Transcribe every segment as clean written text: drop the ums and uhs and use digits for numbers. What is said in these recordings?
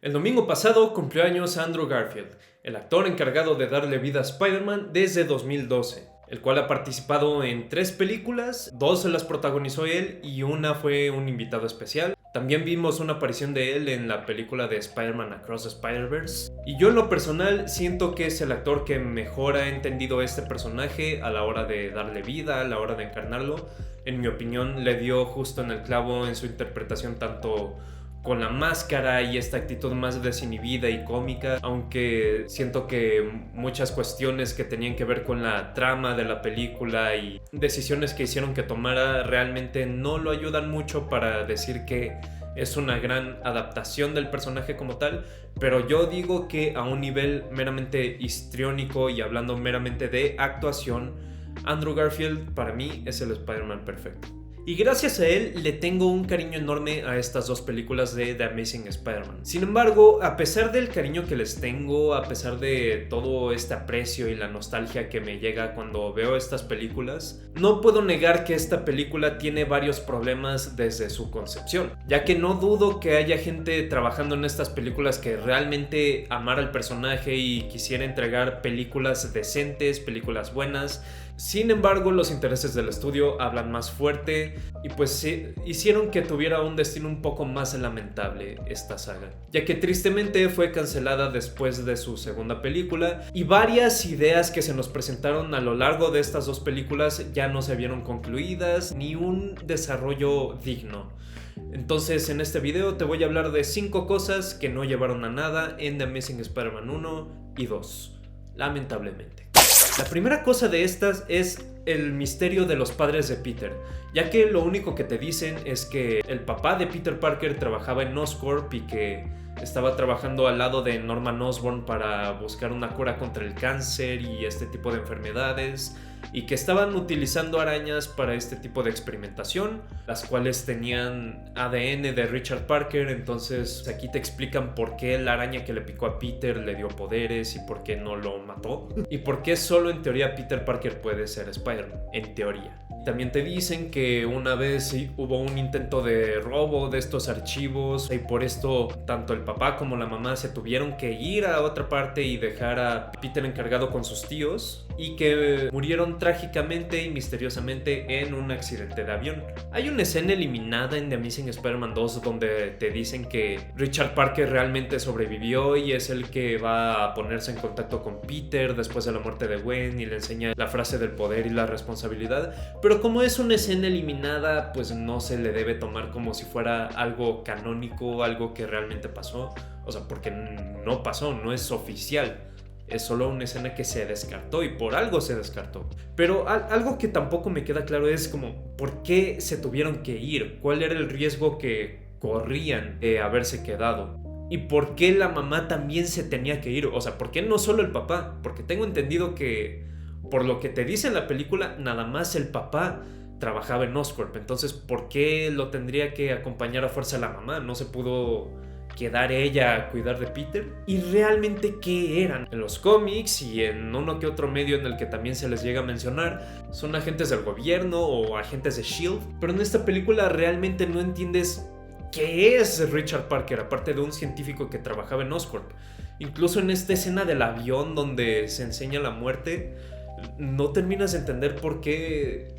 El domingo pasado cumplió años Andrew Garfield, el actor encargado de darle vida a Spider-Man desde 2012, el cual ha participado en 3 películas, 2 las protagonizó él y una fue un invitado especial. También vimos una aparición de él en la película de Spider-Man Across the Spider-Verse. Y yo en lo personal siento que es el actor que mejor ha entendido este personaje a la hora de darle vida, a la hora de encarnarlo. En mi opinión le dio justo en el clavo en su interpretación, tanto con la máscara y esta actitud más desinhibida y cómica, aunque siento que muchas cuestiones que tenían que ver con la trama de la película y decisiones que hicieron que tomara realmente no lo ayudan mucho para decir que es una gran adaptación del personaje como tal, pero yo digo que a un nivel meramente histriónico y hablando meramente de actuación, Andrew Garfield para mí es el Spider-Man perfecto. Y gracias a él le tengo un cariño enorme a estas 2 películas de The Amazing Spider-Man. Sin embargo, a pesar del cariño que les tengo, a pesar de todo este aprecio y la nostalgia que me llega cuando veo estas películas, no puedo negar que esta película tiene varios problemas desde su concepción, ya que no dudo que haya gente trabajando en estas películas que realmente amara al personaje y quisiera entregar películas decentes, películas buenas. Sin embargo, los intereses del estudio hablan más fuerte y pues sí, hicieron que tuviera un destino un poco más lamentable esta saga, ya que tristemente fue cancelada después de su segunda película y varias ideas que se nos presentaron a lo largo de estas 2 películas ya no se vieron concluidas ni un desarrollo digno. Entonces en este video te voy a hablar de 5 cosas que no llevaron a nada en The Amazing Spider-Man 1 y 2, lamentablemente. La primera cosa de estas es el misterio de los padres de Peter, ya que lo único que te dicen es que el papá de Peter Parker trabajaba en Oscorp y que estaba trabajando al lado de Norman Osborn para buscar una cura contra el cáncer y este tipo de enfermedades, y que estaban utilizando arañas para este tipo de experimentación, las cuales tenían ADN de Richard Parker. Entonces aquí te explican por qué la araña que le picó a Peter le dio poderes y por qué no lo mató, y por qué solo en teoría Peter Parker puede ser Spider-Man, en teoría. También te dicen que una vez hubo un intento de robo de estos archivos y por esto tanto el papá como la mamá se tuvieron que ir a otra parte y dejar a Peter encargado con sus tíos, y que murieron trágicamente y misteriosamente en un accidente de avión. Hay una escena eliminada en The Amazing Spider-Man 2 donde te dicen que Richard Parker realmente sobrevivió y es el que va a ponerse en contacto con Peter después de la muerte de Gwen y le enseña la frase del poder y la responsabilidad, pero como es una escena eliminada, pues no se le debe tomar como si fuera algo canónico, algo que realmente pasó, o sea, porque no pasó, no es oficial. Es solo una escena que se descartó y por algo se descartó. Pero algo que tampoco me queda claro es como ¿por qué se tuvieron que ir? ¿Cuál era el riesgo que corrían de haberse quedado? ¿Y por qué la mamá también se tenía que ir? O sea, ¿por qué no solo el papá? Porque tengo entendido que por lo que te dice en la película, nada más el papá trabajaba en Oscorp. Entonces, ¿por qué lo tendría que acompañar a fuerza la mamá? ¿No se pudo quedar ella a cuidar de Peter? ¿Y realmente qué eran? En los cómics y en uno que otro medio en el que también se les llega a mencionar, son agentes del gobierno o agentes de S.H.I.E.L.D. Pero en esta película realmente no entiendes qué es Richard Parker, aparte de un científico que trabajaba en Oscorp. Incluso en esta escena del avión donde se enseña la muerte, no terminas de entender por qué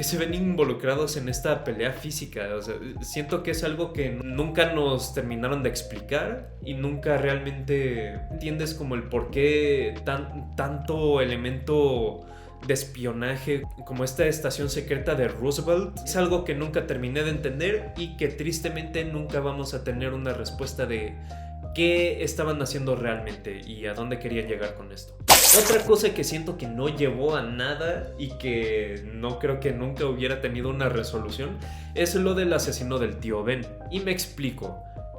se ven involucrados en esta pelea física. O sea, siento que es algo que nunca nos terminaron de explicar y nunca realmente entiendes como el por qué tanto elemento de espionaje como esta estación secreta de Roosevelt. Es algo que nunca terminé de entender y que tristemente nunca vamos a tener una respuesta de qué estaban haciendo realmente y a dónde querían llegar con esto. Otra cosa que siento que no llevó a nada y que no creo que nunca hubiera tenido una resolución es lo del asesino del tío Ben. Y me explico.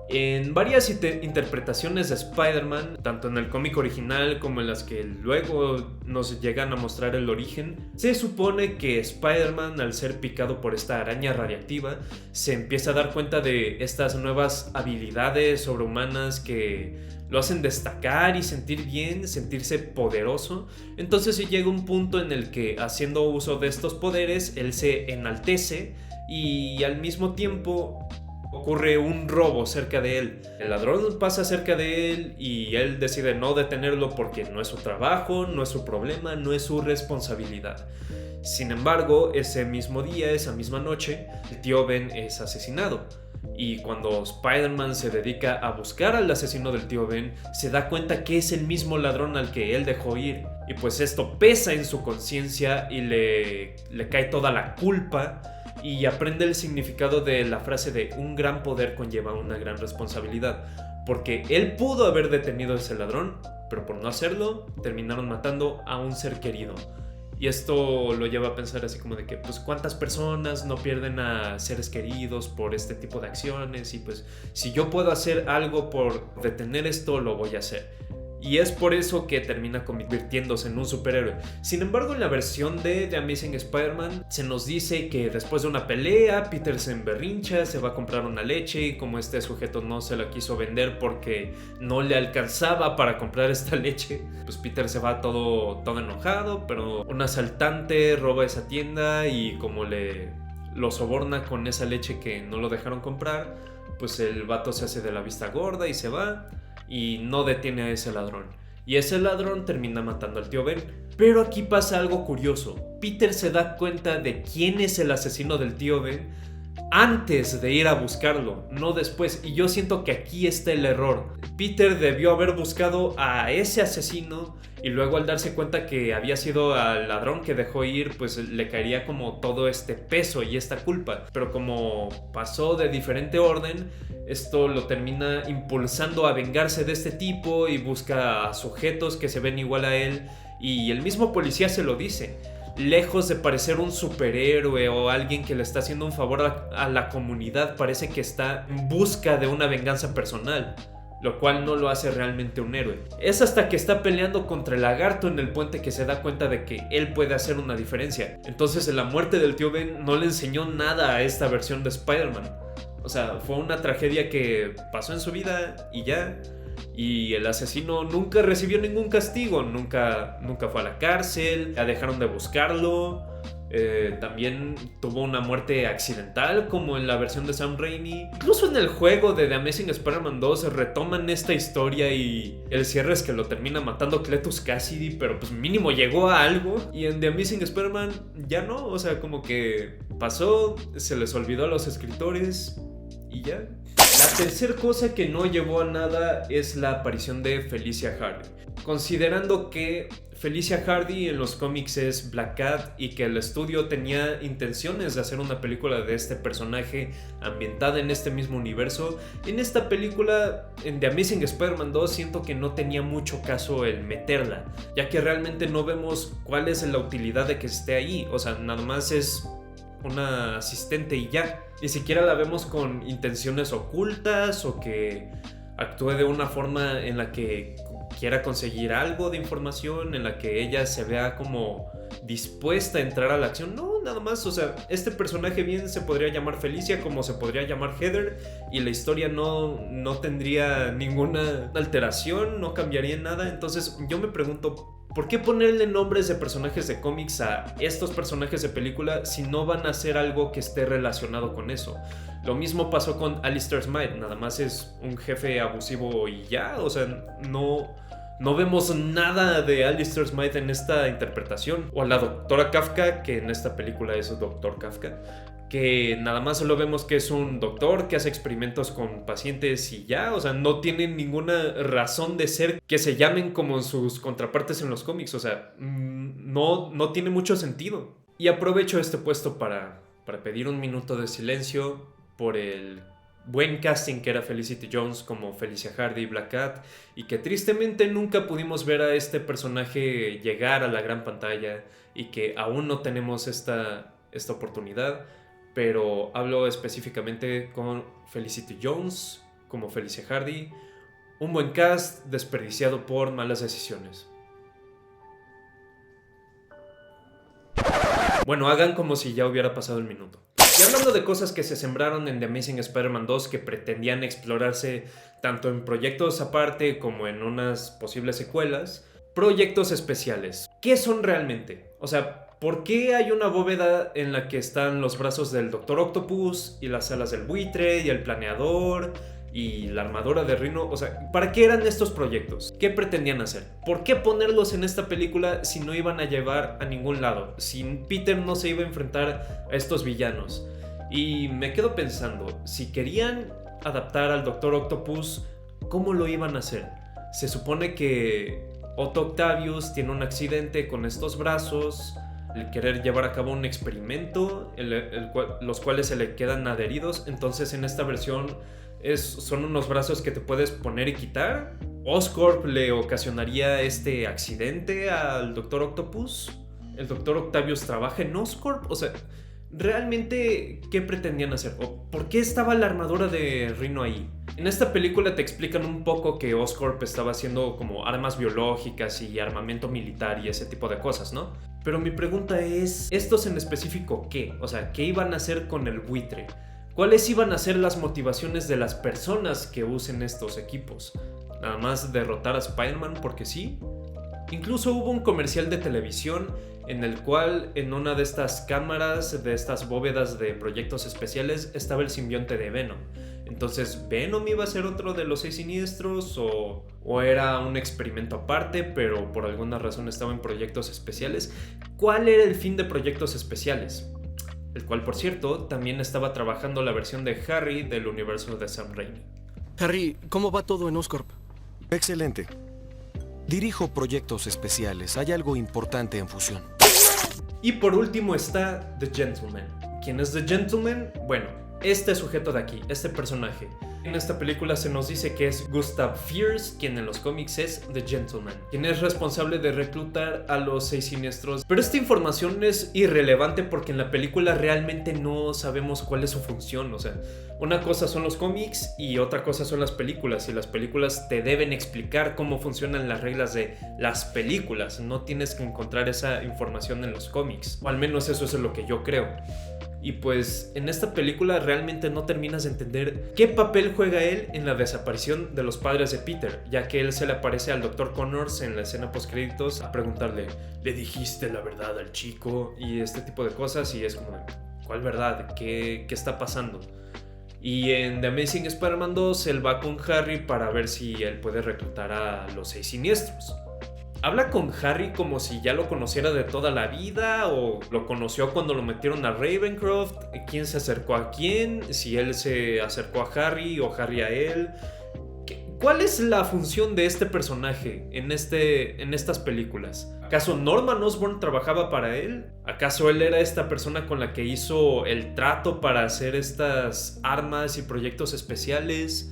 En varias interpretaciones de Spider-Man, tanto en el cómic original como en las que luego nos llegan a mostrar el origen, se supone que Spider-Man, al ser picado por esta araña radiactiva, se empieza a dar cuenta de estas nuevas habilidades sobrehumanas que lo hacen destacar y sentir bien, sentirse poderoso. Entonces sí llega un punto en el que, haciendo uso de estos poderes, él se enaltece y al mismo tiempo ocurre un robo cerca de él. El ladrón pasa cerca de él y él decide no detenerlo porque no es su trabajo, no es su problema, no es su responsabilidad. Sin embargo, ese mismo día, esa misma noche, el tío Ben es asesinado. Y cuando Spider-Man se dedica a buscar al asesino del tío Ben, se da cuenta que es el mismo ladrón al que él dejó ir. Y pues esto pesa en su conciencia y le cae toda la culpa. Y aprende el significado de la frase de un gran poder conlleva una gran responsabilidad. Porque él pudo haber detenido a ese ladrón, pero por no hacerlo, terminaron matando a un ser querido. Y esto lo lleva a pensar así como de que, pues, ¿cuántas personas no pierden a seres queridos por este tipo de acciones? Y pues, si yo puedo hacer algo por detener esto, lo voy a hacer. Y es por eso que termina convirtiéndose en un superhéroe. Sin embargo, en la versión de The Amazing Spider-Man se nos dice que después de una pelea, Peter se emberrincha, se va a comprar una leche y como este sujeto no se la quiso vender porque no le alcanzaba para comprar esta leche, pues Peter se va todo enojado, pero un asaltante roba esa tienda y como lo soborna con esa leche que no lo dejaron comprar, pues el vato se hace de la vista gorda y se va. Y no detiene a ese ladrón. Y ese ladrón termina matando al tío Ben. Pero aquí pasa algo curioso. Peter se da cuenta de quién es el asesino del tío Ben antes de ir a buscarlo, no después. Y yo siento que aquí está el error. Peter debió haber buscado a ese asesino y luego al darse cuenta que había sido al ladrón que dejó ir, pues le caería como todo este peso y esta culpa. Pero como pasó de diferente orden, esto lo termina impulsando a vengarse de este tipo y busca a sujetos que se ven igual a él. Y el mismo policía se lo dice. Lejos de parecer un superhéroe o alguien que le está haciendo un favor a la comunidad, parece que está en busca de una venganza personal, lo cual no lo hace realmente un héroe. Es hasta que está peleando contra el lagarto en el puente que se da cuenta de que él puede hacer una diferencia. Entonces la muerte del tío Ben no le enseñó nada a esta versión de Spider-Man. O sea, fue una tragedia que pasó en su vida y ya. Y el asesino nunca recibió ningún castigo, nunca fue a la cárcel, ya dejaron de buscarlo. También tuvo una muerte accidental como en la versión de Sam Raimi. Incluso en el juego de The Amazing Spider-Man 2 retoman esta historia y el cierre es que lo termina matando Cletus Cassidy, pero pues mínimo llegó a algo. Y en The Amazing Spider-Man ya no, o sea, como que pasó, se les olvidó a los escritores y ya. La tercera cosa que no llevó a nada es la aparición de Felicia Hardy. Considerando que Felicia Hardy en los cómics es Black Cat y que el estudio tenía intenciones de hacer una película de este personaje ambientada en este mismo universo, en esta película, en The Amazing Spider-Man 2, siento que no tenía mucho caso el meterla, ya que realmente no vemos cuál es la utilidad de que esté ahí. O sea, nada más es una asistente y ya. Ni siquiera la vemos con intenciones ocultas o que actúe de una forma en la que quiera conseguir algo de información, en la que ella se vea como dispuesta a entrar a la acción. No, nada más, o sea, este personaje bien se podría llamar Felicia como se podría llamar Heather y la historia no tendría ninguna alteración, no cambiaría en nada. Entonces yo me pregunto, ¿por qué ponerle nombres de personajes de cómics a estos personajes de película si no van a hacer algo que esté relacionado con eso? Lo mismo pasó con Alistair Smythe, nada más es un jefe abusivo y ya, o sea, no vemos nada de Alistair Smythe en esta interpretación. O a la doctora Kafka, que en esta película es Doctor Kafka, que nada más solo vemos que es un doctor que hace experimentos con pacientes y ya. O sea, no tienen ninguna razón de ser que se llamen como sus contrapartes en los cómics. O sea, no tiene mucho sentido. Y aprovecho este puesto para pedir un minuto de silencio por el buen casting que era Felicity Jones como Felicia Hardy y Black Cat, y que tristemente nunca pudimos ver a este personaje llegar a la gran pantalla y que aún no tenemos esta oportunidad. Pero hablo específicamente con Felicity Jones como Felicia Hardy. Un buen cast desperdiciado por malas decisiones. Bueno, hagan como si ya hubiera pasado el minuto. Y hablando de cosas que se sembraron en The Amazing Spider-Man 2 que pretendían explorarse tanto en proyectos aparte como en unas posibles secuelas, proyectos especiales. ¿Qué son realmente? O sea, ¿por qué hay una bóveda en la que están los brazos del Doctor Octopus y las alas del buitre y el planeador y la armadura de Rhino? O sea, ¿para qué eran estos proyectos? ¿Qué pretendían hacer? ¿Por qué ponerlos en esta película si no iban a llevar a ningún lado? Si Peter no se iba a enfrentar a estos villanos. Y me quedo pensando, si querían adaptar al Doctor Octopus, ¿cómo lo iban a hacer? Se supone que Otto Octavius tiene un accidente con estos brazos, el querer llevar a cabo un experimento, los cuales se le quedan adheridos. Entonces en esta versión son unos brazos que te puedes poner y quitar. Oscorp le ocasionaría este accidente al Doctor Octopus. El Doctor Octavius trabaja en Oscorp. O sea, ¿realmente qué pretendían hacer? ¿O por qué estaba la armadura de Rhino ahí? En esta película te explican un poco que Oscorp estaba haciendo como armas biológicas y armamento militar y ese tipo de cosas, ¿no? Pero mi pregunta es, ¿estos en específico qué? O sea, ¿qué iban a hacer con el buitre? ¿Cuáles iban a ser las motivaciones de las personas que usen estos equipos? ¿Nada más derrotar a Spider-Man porque sí? Incluso hubo un comercial de televisión en el cual en una de estas cámaras, de estas bóvedas de proyectos especiales, estaba el simbionte de Venom. Entonces, ¿Venom iba a ser otro de los 6 siniestros? ¿O era un experimento aparte, pero por alguna razón estaba en proyectos especiales? ¿Cuál era el fin de proyectos especiales? El cual, por cierto, también estaba trabajando la versión de Harry del universo de Sam Raimi. Harry, ¿cómo va todo en Oscorp? Excelente. Dirijo proyectos especiales. Hay algo importante en fusión. Y por último está The Gentleman. ¿Quién es The Gentleman? Bueno, este sujeto de aquí, este personaje. En esta película se nos dice que es Gustav Fierce, quien en los cómics es The Gentleman, quien es responsable de reclutar a los 6 siniestros. Pero esta información es irrelevante porque en la película realmente no sabemos cuál es su función. O sea, una cosa son los cómics y otra cosa son las películas. Y las películas te deben explicar cómo funcionan las reglas de las películas. No tienes que encontrar esa información en los cómics. O al menos eso es lo que yo creo. Y pues en esta película realmente no terminas de entender qué papel juega él en la desaparición de los padres de Peter, ya que él se le aparece al Dr. Connors en la escena postcréditos a preguntarle, ¿le dijiste la verdad al chico? Y este tipo de cosas, y es como, ¿cuál verdad? ¿Qué está pasando? Y en The Amazing Spider-Man 2 él va con Harry para ver si él puede reclutar a los 6 siniestros. Habla con Harry como si ya lo conociera de toda la vida o lo conoció cuando lo metieron a Ravencroft. ¿Quién se acercó a quién? Si él se acercó a Harry o Harry a él. ¿Cuál es la función de este personaje en estas películas? ¿Acaso Norman Osborn trabajaba para él? ¿Acaso él era esta persona con la que hizo el trato para hacer estas armas y proyectos especiales?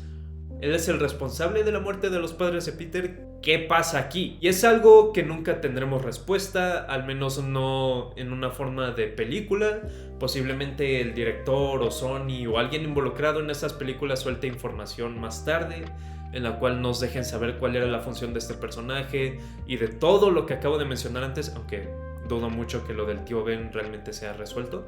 ¿Él es el responsable de la muerte de los padres de Peter? ¿Qué pasa aquí? Y es algo que nunca tendremos respuesta, al menos no en una forma de película. Posiblemente el director o Sony o alguien involucrado en esas películas suelte información más tarde, en la cual nos dejen saber cuál era la función de este personaje y de todo lo que acabo de mencionar antes, aunque dudo mucho que lo del tío Ben realmente sea resuelto.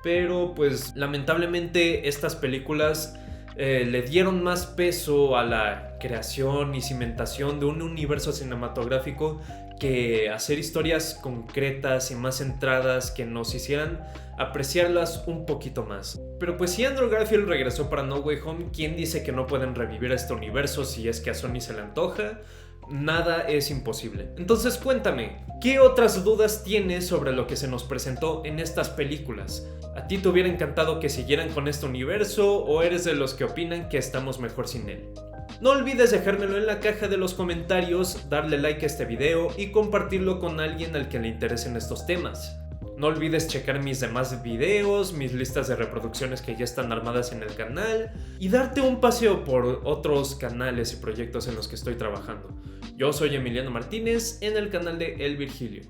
Pero pues lamentablemente estas películas le dieron más peso a la creación y cimentación de un universo cinematográfico que hacer historias concretas y más centradas que nos hicieran apreciarlas un poquito más. Pero pues si Andrew Garfield regresó para No Way Home, ¿quién dice que no pueden revivir este universo si es que a Sony se le antoja? Nada es imposible. Entonces cuéntame, ¿qué otras dudas tienes sobre lo que se nos presentó en estas películas? ¿A ti te hubiera encantado que siguieran con este universo o eres de los que opinan que estamos mejor sin él? No olvides dejármelo en la caja de los comentarios, darle like a este video y compartirlo con alguien al que le interesen estos temas. No olvides checar mis demás videos, mis listas de reproducciones que ya están armadas en el canal y darte un paseo por otros canales y proyectos en los que estoy trabajando. Yo soy Emiliano Martínez en el canal de El Virgilio.